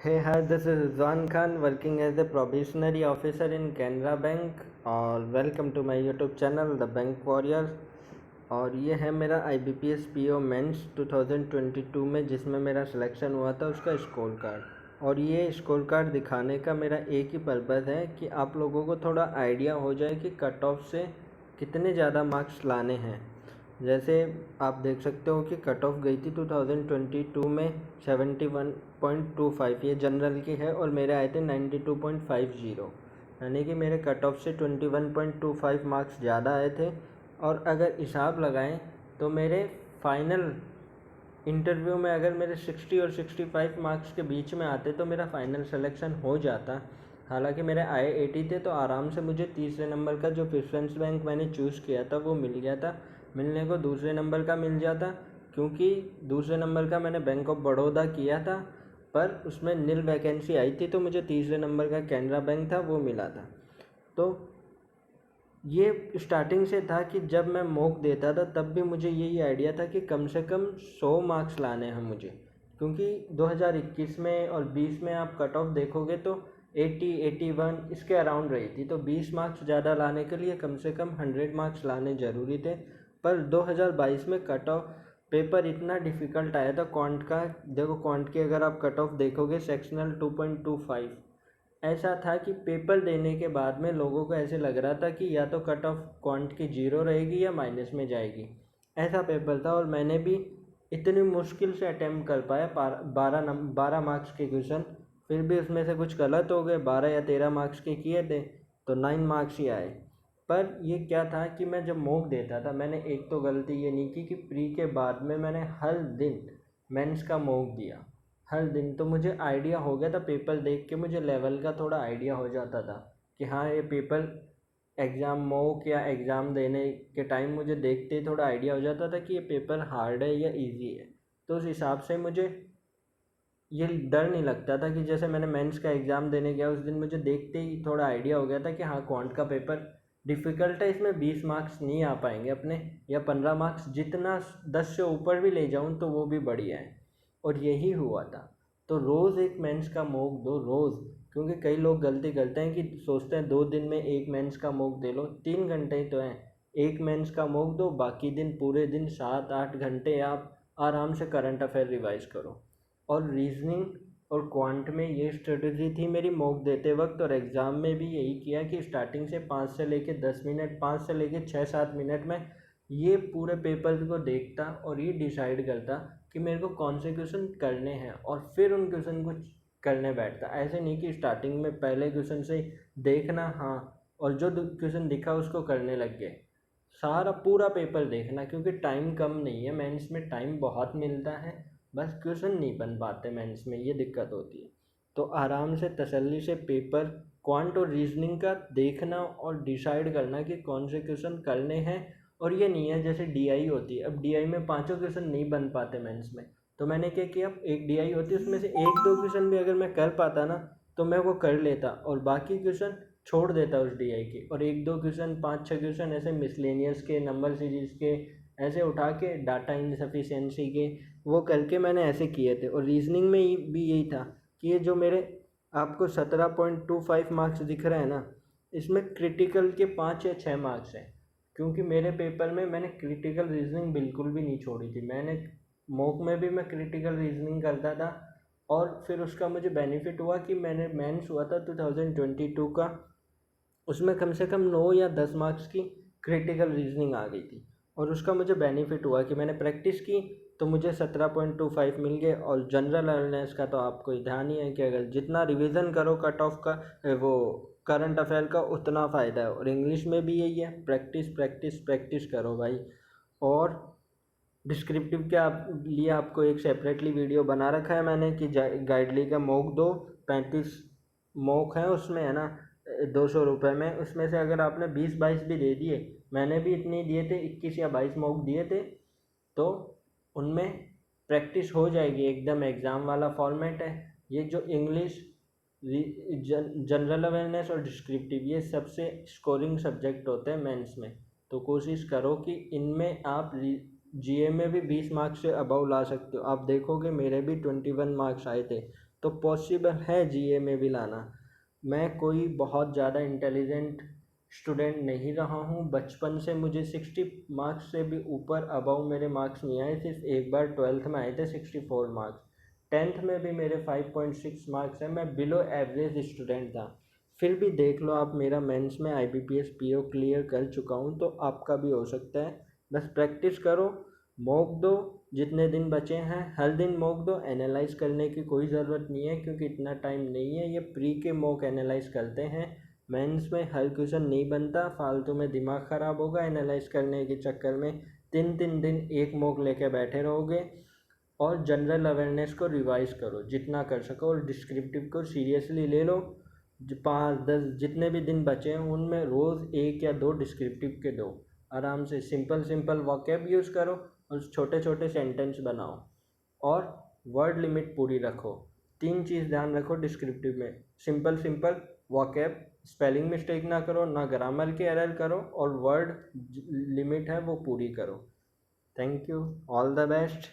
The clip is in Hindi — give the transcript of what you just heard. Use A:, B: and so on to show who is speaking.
A: Hey, hi, this is Rizwan Khan working as a probationary officer in Canara Bank और welcome to my YouTube channel the bank warrior. और ये है मेरा IBPS PO मेंस 2022 में जिसमें मेरा सिलेक्शन हुआ था उसका स्कोर कार्ड। और ये स्कोर कार्ड दिखाने का मेरा एक ही पर्पज़ है कि आप लोगों को थोड़ा आइडिया हो जाए कि कट ऑफ से कितने ज़्यादा मार्क्स लाने हैं। जैसे आप देख सकते हो कि कट ऑफ गई थी 2022 में 71.25, ये जनरल की है, और मेरे आए थे 92.50, यानी कि मेरे कट ऑफ से 21.25 मार्क्स ज़्यादा आए थे। और अगर हिसाब लगाएं तो मेरे फाइनल इंटरव्यू में अगर मेरे 60 और 65 मार्क्स के बीच में आते तो मेरा फाइनल सिलेक्शन हो जाता। हालांकि मेरे आए 80 थे तो आराम से मुझे तीसरे नंबर का जो प्रेफरेंस बैंक मैंने चूज़ किया था वो मिल गया था। मिलने को दूसरे नंबर का मिल जाता, क्योंकि दूसरे नंबर का मैंने बैंक ऑफ बड़ौदा किया था पर उसमें नील वैकेंसी आई थी, तो मुझे तीसरे नंबर का कैनरा बैंक था वो मिला था। तो ये स्टार्टिंग से था कि जब मैं मॉक देता था तब भी मुझे यही आइडिया था कि कम से कम 100 मार्क्स लाने हैं मुझे, क्योंकि 2021 में और 20 में आप कट ऑफ देखोगे तो 80 81 इसके अराउंड रही थी। तो 20 मार्क्स ज़्यादा लाने के लिए कम से कम 100 मार्क्स लाने ज़रूरी थे। पर 2022 में कट ऑफ पेपर इतना डिफ़िकल्ट आया था क्वांट का। देखो, क्वांट की अगर आप कट ऑफ देखोगे सेक्शनल 2.25, ऐसा था कि पेपर देने के बाद में लोगों को ऐसे लग रहा था कि या तो कट ऑफ क्वांट की जीरो रहेगी या माइनस में जाएगी, ऐसा पेपर था। और मैंने भी इतनी मुश्किल से अटैम्प्ट कर पाया 12 मार्क्स के क्वेश्चन, फिर भी उसमें से कुछ गलत हो गए। 12 या 13 मार्क्स के किए थे तो 9 मार्क्स ही आए। पर ये क्या था कि मैं जब मॉक देता था मैंने एक तो गलती ये नहीं की कि प्री के बाद में मैंने हर दिन मेंस का मॉक दिया, हर दिन। तो मुझे आइडिया हो गया था, पेपर देख के मुझे लेवल का थोड़ा आइडिया हो जाता था कि हाँ ये पेपर एग्ज़ाम मॉक या एग्ज़ाम देने के टाइम मुझे देखते ही थोड़ा आइडिया हो जाता था कि ये पेपर हार्ड है या इजी है। तो उस हिसाब से मुझे ये डर नहीं लगता था कि जैसे मैंने मेंस का एग्ज़ाम देने गया उस दिन मुझे देखते ही थोड़ा आइडिया हो गया था कि हाँ क्वांट का पेपर डिफ़िकल्ट है, इसमें 20 मार्क्स नहीं आ पाएंगे अपने, या 15 मार्क्स, जितना 10 से ऊपर भी ले जाऊँ तो वो भी बढ़िया है। और यही हुआ था। तो रोज़ एक मेंस का मॉक दो रोज़, क्योंकि कई लोग गलती करते हैं कि सोचते हैं 2 दिन में एक मेंस का मॉक दे लो, 3 घंटे ही तो हैं। एक मेंस का मॉक दो, बाकी दिन पूरे दिन 7 8 घंटे आप आराम से करंट अफेयर रिवाइज करो। और रीजनिंग और क्वांट में ये स्ट्रेटजी थी मेरी मॉक देते वक्त, और एग्ज़ाम में भी यही किया कि स्टार्टिंग से 5 से लेके 10 मिनट, 5 से लेके 6 7 मिनट में ये पूरे पेपर को देखता और ये डिसाइड करता कि मेरे को कौन से क्वेश्चन करने हैं, और फिर उन क्वेश्चन को करने बैठता। ऐसे नहीं कि स्टार्टिंग में पहले क्वेश्चन से देखना हाँ और जो क्वेश्चन दिखा उसको करने लग गए। सारा पूरा पेपर देखना, क्योंकि टाइम कम नहीं है, मेंस में टाइम बहुत मिलता है, बस क्वेश्चन नहीं बन पाते मेंस में, ये दिक्कत होती है। तो आराम से तसल्ली से पेपर क्वांट और रीजनिंग का देखना और डिसाइड करना कि कौन से क्वेश्चन करने हैं। और ये नहीं है जैसे डीआई होती है, अब डीआई में पांचों क्वेश्चन नहीं बन पाते मेंस में, तो मैंने क्या किया, एक डीआई होती है उसमें से एक दो क्वेश्चन भी अगर मैं कर पाता ना तो मैं वो कर लेता, और बाकी क्वेश्चन छोड़ देता उस डीआई के, और एक दो क्वेश्चन 5 6 क्वेश्चन ऐसे मिसलेनियस के, नंबर सीरीज के ऐसे उठा के, डाटा इनसफिशिएंसी के, वो करके मैंने ऐसे किए थे। और रीजनिंग में भी यही था कि ये जो मेरे आपको 17.25 मार्क्स दिख रहे हैं ना, इसमें क्रिटिकल के 5 या 6 मार्क्स हैं, क्योंकि मेरे पेपर में मैंने क्रिटिकल रीजनिंग बिल्कुल भी नहीं छोड़ी थी। मैंने मॉक में भी मैं क्रिटिकल रीजनिंग करता था, और फिर उसका मुझे बेनिफिट हुआ कि मैंने मेंस हुआ था 2022 का, उसमें कम से कम 9 या 10 मार्क्स की क्रिटिकल रीजनिंग आ गई थी। और उसका मुझे बेनिफिट हुआ कि मैंने प्रैक्टिस की तो मुझे 17.25 मिल गए। और जनरल अवेयरनेस का तो आपको ध्यान ही है कि अगर जितना रिवीजन करो कट ऑफ का, वो करंट अफेयर का, उतना फ़ायदा है। और इंग्लिश में भी यही है, प्रैक्टिस प्रैक्टिस प्रैक्टिस करो भाई। और डिस्क्रिप्टिव के लिए आपको एक सेपरेटली वीडियो बना रखा है मैंने कि गाइडली का मॉक दो, 35 मॉक है उसमें, है ना, 200 रुपये में। उसमें से अगर आपने 20 22 भी दे दिए, मैंने भी इतने दिए थे, 21 या 22 मॉक दिए थे, तो उनमें प्रैक्टिस हो जाएगी एकदम। एग्ज़ाम वाला फॉर्मेट है ये। जो इंग्लिश, जनरल अवेयरनेस और डिस्क्रिप्टिव, ये सबसे स्कोरिंग सब्जेक्ट होते हैं मेंस में। तो कोशिश करो कि इनमें आप जीए में भी 20 मार्क्स से अबव ला सकते हो। आप देखोगे मेरे भी 21 मार्क्स आए थे, तो पॉसिबल है जीए में भी लाना। मैं कोई बहुत ज़्यादा इंटेलिजेंट स्टूडेंट नहीं रहा हूँ, बचपन से मुझे 60 मार्क्स से भी ऊपर अबव मेरे मार्क्स नहीं आए, सिर्फ एक बार 12th में आए थे 64 मार्क्स। 10th में भी मेरे 5.6 मार्क्स हैं, मैं बिलो एवरेज स्टूडेंट था। फिर भी देख लो आप, मेरा मेंस में IBPS PO क्लियर कर चुका हूँ, तो आपका भी हो सकता है। बस प्रैक्टिस करो, मॉक दो, जितने दिन बचे हैं हर दिन मॉक दो। एनालाइज करने की कोई ज़रूरत नहीं है क्योंकि इतना टाइम नहीं है, ये प्री के मॉक एनालाइज करते हैं। मेंस में हर क्वेश्चन नहीं बनता, फालतू में दिमाग ख़राब होगा एनालाइज करने के चक्कर में। 3 दिन एक मॉक लेके बैठे रहोगे। और जनरल अवेयरनेस को रिवाइज करो जितना कर सको, और डिस्क्रिप्टिव को सीरियसली ले लो। 5-10 जितने भी दिन बचे हैं उनमें रोज़ 1 या 2 डिस्क्रिप्टिव के दो। आराम से सिंपल सिंपल वॉकैब यूज़ करो और छोटे छोटे सेंटेंस बनाओ, और वर्ड लिमिट पूरी रखो। 3 चीज़ ध्यान रखो डिस्क्रिप्टिव में, सिंपल सिंपल वॉकैब, स्पेलिंग मिस्टेक ना करो, ना ग्रामर के एरर करो, और वर्ड लिमिट है वो पूरी करो। Thank you, all the best.